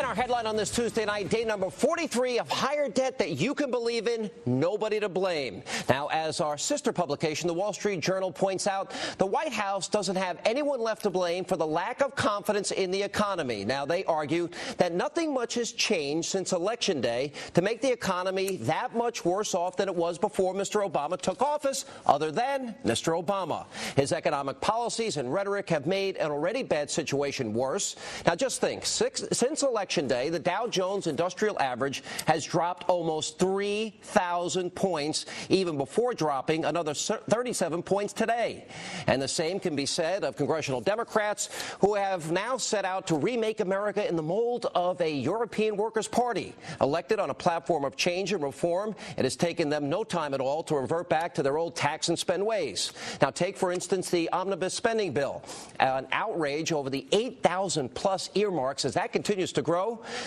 And our headline on this Tuesday night, day number 43 of higher debt that you can believe in, nobody to blame. Now, as our sister publication, the Wall Street Journal, points out, the White House doesn't have anyone left to blame for the lack of confidence in the economy. Now, they argue that nothing much has changed since Election Day to make the economy that much worse off than it was before Mr. Obama took office, other than Mr. Obama. His economic policies and rhetoric have made an already bad situation worse. Now, just think, since Election Day, the Dow Jones Industrial Average has dropped almost 3,000 points, even before dropping another 37 points today. And the same can be said of congressional Democrats, who have now set out to remake America in the mold of a European Workers' Party. Elected on a platform of change and reform, it has taken them no time at all to revert back to their old tax and spend ways. Now, take, for instance, the omnibus spending bill. An outrage over the 8,000-plus earmarks as that continues to grow.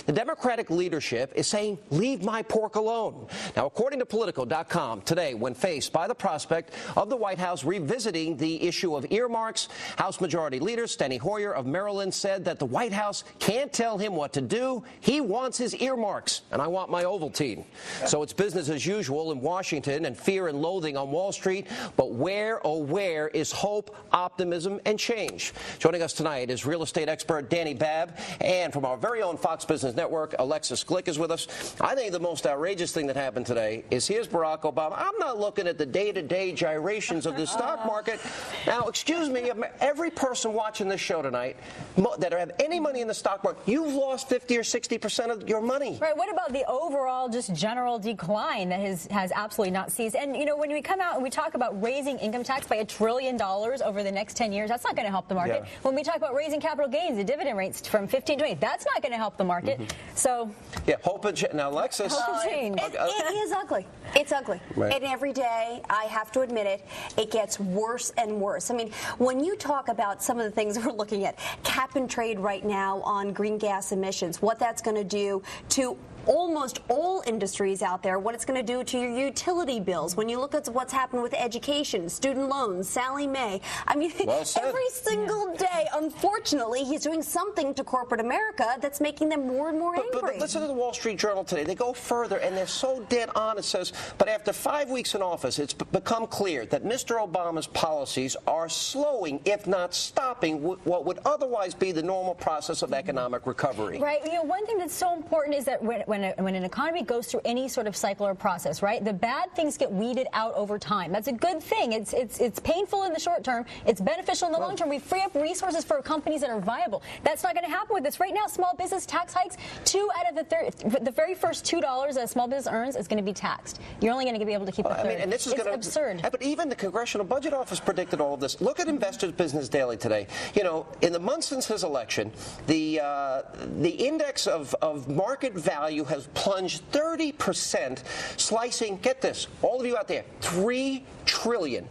The Democratic leadership is saying, leave my pork alone. Now, according to Politico.com, today, when faced by the prospect of the White House revisiting the issue of earmarks, House Majority Leader Steny Hoyer of Maryland said that the White House can't tell him what to do. He wants his earmarks, and I want my Ovaltine. So it's business as usual in Washington and fear and loathing on Wall Street. But where, oh where, is hope, optimism, and change? Joining us tonight is real estate expert Dani Babb, and from our very own Fox Business Network, Alexis Glick is with us. I think the most outrageous thing that happened today is here's Barack Obama. I'm not looking at the day-to-day gyrations of the stock market. Now, excuse me, every person watching this show tonight that have any money in the stock market, you've lost 50 or 60% of your money. Right. What about the overall just general decline that has absolutely not ceased? And, you know, when we come out and we talk about raising income tax by $1 trillion over the next 10 years, that's not going to help the market. Yeah. When we talk about raising capital gains, the dividend rates from 15 to 20, that's not going to help the market. So, yeah, hope and change. Now, Alexis. Hope and change. It is ugly. It's ugly. Right. And every day, I have to admit it, it gets worse and worse. I mean, when you talk about some of the things we're looking at, cap and trade right now on green gas emissions, what that's going to do to almost all industries out there, what it's going to do to your utility bills. When you look at what's happened with education, student loans, Sally Mae, I mean, every single day, unfortunately, he's doing something to corporate America that's making them more and more angry. But listen to the Wall Street Journal today. They go further, and they're so dead on. It says, but after 5 weeks in office, it's become clear that Mr. Obama's policies are slowing, if not stopping, what would otherwise be the normal process of economic recovery. Right. You know, one thing that's so important is that when an economy goes through any sort of cycle or process, right, the bad things get weeded out over time. That's a good thing. It's painful in the short term. It's beneficial in the long term. We free up resources for companies that are viable. That's not going to happen with this. Right now, small business tax hikes, 2 out of the very first $2 that a small business earns is going to be taxed. You're only going to be able to keep the third. I mean, and this is it's absurd. But even the Congressional Budget Office predicted all of this. Look at Investors Business Daily today. You know, in the months since his election, the index of market value has plunged 30%, slicing, get this, all of you out there, $3 trillion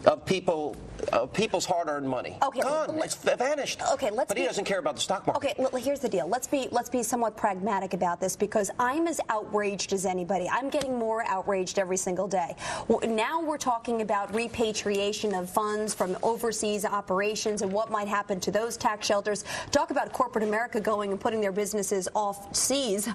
of people's hard-earned money. Okay, gone. It's vanished. Okay, but he doesn't care about the stock market. Okay, here's the deal. Let's be somewhat pragmatic about this, because I'm as outraged as anybody. I'm getting more outraged every single day. Now we're talking about repatriation of funds from overseas operations and what might happen to those tax shelters. Talk about corporate America going and putting their businesses off seas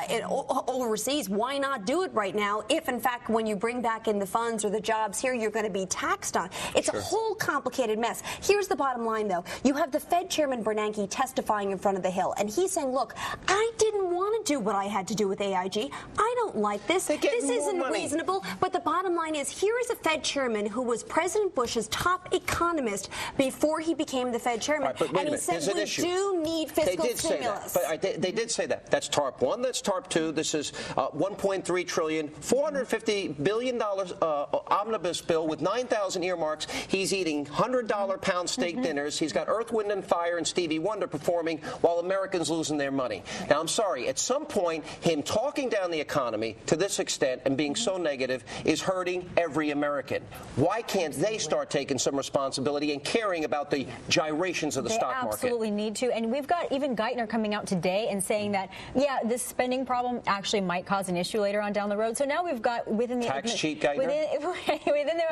and overseas. Why not do it right now if, in fact, when you bring back in the funds or the jobs here, you're going to be taxed on? It's a whole complicated mess. Here's the bottom line, though. You have the Fed Chairman Bernanke testifying in front of the Hill, and he's saying, look, I didn't want to do what I had to do with AIG. I don't like this. This isn't reasonable. But the bottom line is, here is a Fed Chairman who was President Bush's top economist before he became the Fed Chairman. Right, but wait and he said we do need fiscal stimulus. They did say that. That's TARP 1, that's TARP 2. This is $1.3 trillion, $450 billion omnibus bill with 9,000 earmarks. He's eating $100 pound steak dinners. He's got Earth, Wind and Fire and Stevie Wonder performing while Americans losing their money. Now, I'm sorry, at some point, him talking down the economy to this extent and being so negative is hurting every American. Why can't they start taking some responsibility and caring about the gyrations of the stock market? They absolutely need to. And we've got even Geithner coming out today today and saying that, yeah, this spending problem actually might cause an issue later on down the road. So now we've got within the tax cheat guy within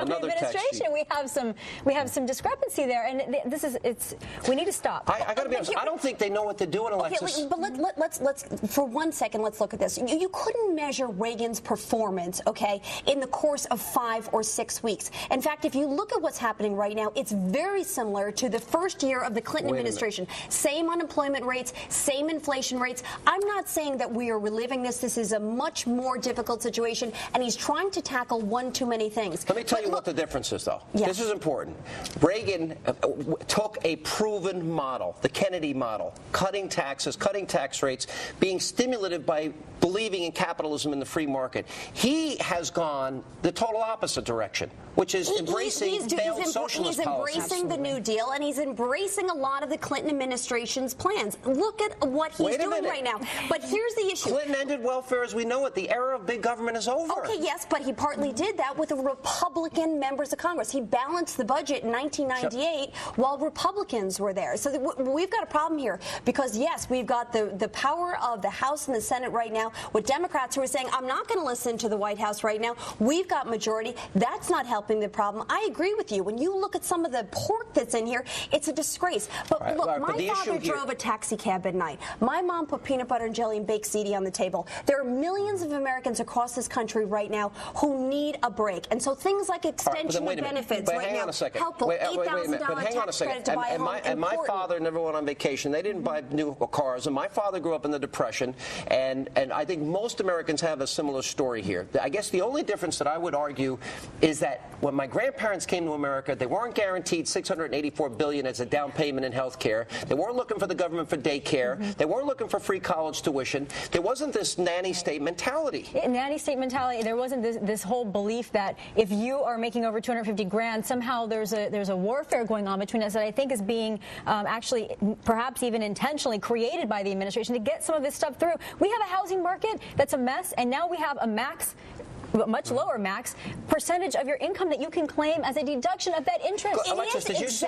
administration, we have some discrepancy there, and we need to stop. I got to be honest. I don't think they know what they're doing, Alexis. Okay, but let's for 1 second, let's look at this. You couldn't measure Reagan's performance, okay, in the course of 5 or 6 weeks. In fact, if you look at what's happening right now, it's very similar to the first year of the Clinton administration. Same unemployment rates, same inflation rates. I'm not saying that we are reliving this. This is a much more difficult situation, and he's trying to tackle one too many things. Let me tell you what the difference is, though. Yes. This is important. Reagan took a proven model, the Kennedy model, cutting taxes, cutting tax rates, being stimulative by believing in capitalism and the free market. He has gone the total opposite direction, which is embracing failed socialist policies. He's embracing the New Deal, and he's embracing a lot of the Clinton administration's plans. Look at what he's doing right now. But here's the issue. Clinton ended welfare as we know it. The era of big government is over. Okay, yes, but he partly did that with the Republican members of Congress. He balanced the budget in 1998 while Republicans were there. So we've got a problem here because, yes, we've got the power of the House and the Senate right now with Democrats who are saying, I'm not going to listen to the White House right now. We've got majority. That's not helping the problem. I agree with you. When you look at some of the pork that's in here, it's a disgrace. But look, my father drove a taxi cab at night. My mom put peanut butter and jelly and baked ziti on the table. There are millions of Americans across this country right now who need a break. And so things like extension of benefits right now, helpful, $8,000 tax credit to buy a home, and my father never went on vacation. They didn't buy new cars. And my father grew up in the Depression. And I think most Americans have a similar story here. I guess the only difference that I would argue is that when my grandparents came to America, they weren't guaranteed $684 billion as a down payment in health care. They weren't looking for the government for daycare. They weren't looking for free college tuition. There wasn't this nanny state mentality. Nanny state mentality. There wasn't this whole belief that if you are making over 250 grand, somehow there's a warfare going on between us that I think is being actually perhaps even intentionally created by the administration to get some of this stuff through. We have a housing market that's a mess, and now we have a much lower max percentage of your income that you can claim as a deduction of that interest. Alexis, it is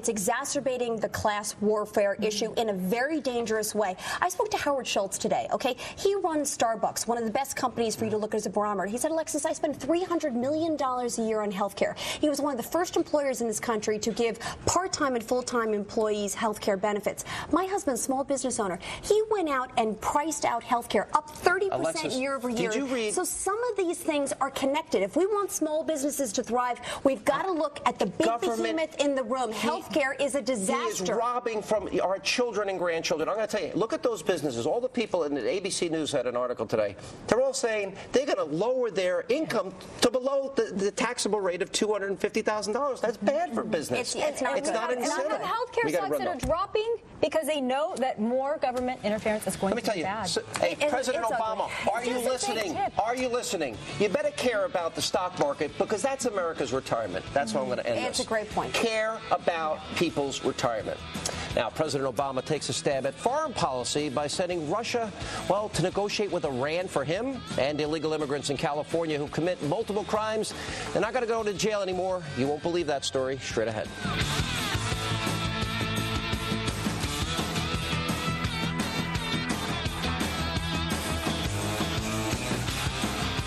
exacerbating the class warfare issue in a very dangerous way. I spoke to Howard Schultz today, okay? He runs Starbucks, one of the best companies for you to look at as a barometer. He said, Alexis, I spend $300 million a year on health care. He was one of the first employers in this country to give part-time and full-time employees health care benefits. My husband's a small business owner. He went out and priced out health care up 30% year over year. Did you read? So some of these things are connected. If we want small businesses to thrive, we've got to look at the big behemoth in the room. Healthcare is a disaster. He is robbing from our children and grandchildren. I'm going to tell you, look at those businesses. All the people in the ABC News had an article today. They're all saying they're going to lower their income to below the taxable rate of $250,000. That's bad for business. It's not And incentive. I have healthcare stocks that are dropping because they know that more government interference is going to be bad. Hey, President Obama, are you listening? Are you listening? You better care about the stock market because that's America's retirement. That's how I'm going to end this. It's a great point. Care about people's retirement. Now, President Obama takes a stab at foreign policy by sending Russia, well, to negotiate with Iran for him and illegal immigrants in California who commit multiple crimes. They're not going to go to jail anymore. You won't believe that story. Straight ahead.